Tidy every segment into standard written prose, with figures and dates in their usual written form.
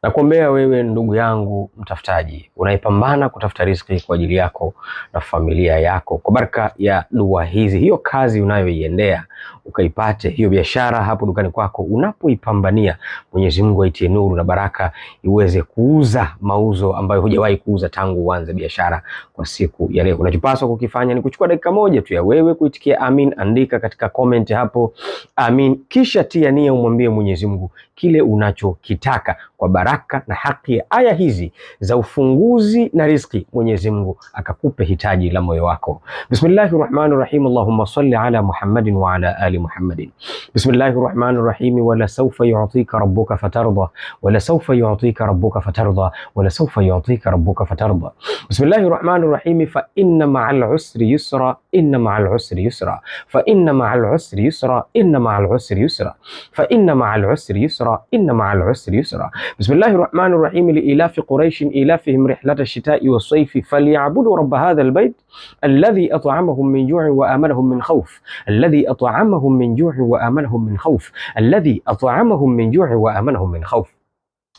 Nakuombea wewe ndugu yangu mtafutaji, unaipambana kutafuta riziki kwa ajili yako na familia yako, kwa baraka ya dua hizi, hiyo kazi unayoiendea ukaipate, hiyo biashara hapo dukani kwako unapoipambania, Mwenyezi Mungu aitie nuru na baraka, iweze kuuza mauzo ambayo hujawahi kuuza tangu uanze biashara kwa siku ya leo. Unachopaswa kukifanya ni kuchukua dakika moja tu ya wewe kuitikia amin. Andika katika comment hapo amin, kisha tia nia, umwambie Mwenyezi Mungu kile unachokitaka kwa baraka na haki ya aya hizi za ufunguzi na riziki, Mwenyezi Mungu akakupe hitaji la moyo wako. Bismillahirrahmanirrahim. Allahumma salli ala Muhammadin wa ala ali Muhammadin. Bismillahirrahmanirrahim. Wala sawfa yu'tika rabbuka fatarda, wala sawfa yu'tika rabbuka fatarda, wala sawfa yu'tika rabbuka fatarda. Bismillahirrahmanirrahim. Fa inna ma'al usri yusra, inna ma'al usri yusra, fa inna ma'al usri yusra, inna ma'al usri yusra, fa inna ma'al usri yusra, inna ma'al usri yusra. بسم الله الرحمن الرحيم. لإلاف قريش إلافهم رحلة الشتاء والصيف فليعبدوا رب هذا البيت الذي أطعمهم من جوع وآمنهم من خوف، الذي أطعمهم من جوع وآمنهم من خوف، الذي أطعمهم من جوع وآمنهم من خوف.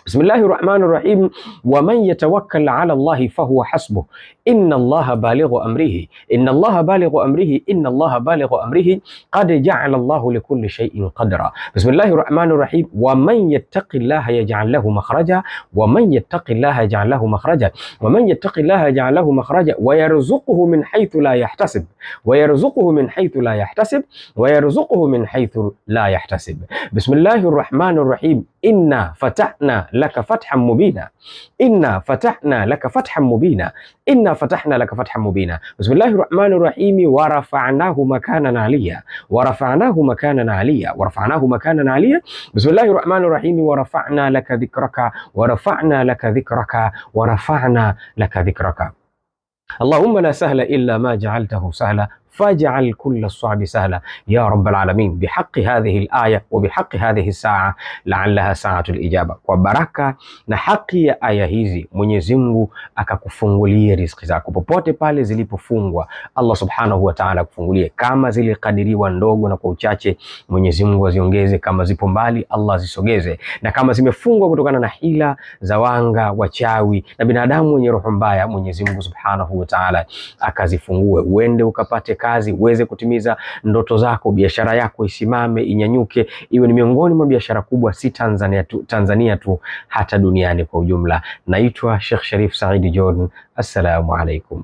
بسم الله الرحمن الرحيم. ومن يتوكل على الله فهو حسبه إن الله بالغ أمره، إن الله بالغ أمره، إن الله بالغ أمره قد جعل الله لكل شيء قدرا. بسم الله الرحمن الرحيم. ومن يتق الله يجعل له مخرجا، ومن يتق الله يجعل له مخرجا، ومن يتق الله يجعل له مخرجا ويرزقه من حيث لا يحتسب، ويرزقه من حيث لا يحتسب، ويرزقه من حيث لا يحتسب. بسم الله الرحمن الرحيم. إنا فتحنا لك فتحا مبينا، إنا فتحنا لك فتحا مبينا، إنا فتحنا لك فتحا مبينا. بسم الله الرحمن الرحيم. ورفعناه مكانا عليا، ورفعناه مكانا عليا، ورفعناه مكانا عليا. بسم الله الرحمن الرحيم. ورفعنا لك ذكرك، ورفعنا لك ذكرك، ورفعنا لك ذكرك. اللهم لا سهل إلا ما جعلته سهلا فاجعل كل الصعب سهلا يا رب العالمين. بحق هذه الآية وبحق هذه الساعة لعلها ساعة الإجابة. Kwa baraka na haki ya aya hizi, Mwenyezi Mungu akakufungulie riziki zako popote pale zilipofungwa. Allah subhanahu wa ta'ala kufungulie, kama zilikadiriwa ndogo na kwa uchache, Mwenyezi Mungu aziongeze, kama zipo mbali Allah zisogeze, na kama zimefungwa kutokana na hila za wanga, wachawi na binadamu wenye roho mbaya, Mwenyezi Mungu subhanahu wa ta'ala akazifungue, uende ukapate kazi, uweze kutimiza ndoto zako, biashara yako isimame, inyanyuke, iwe ni miongoni mwa biashara kubwa, si Tanzania tu hata duniani kwa ujumla. Naitwa Sheikh Sharif Said Jordan. Assalamu alaikum.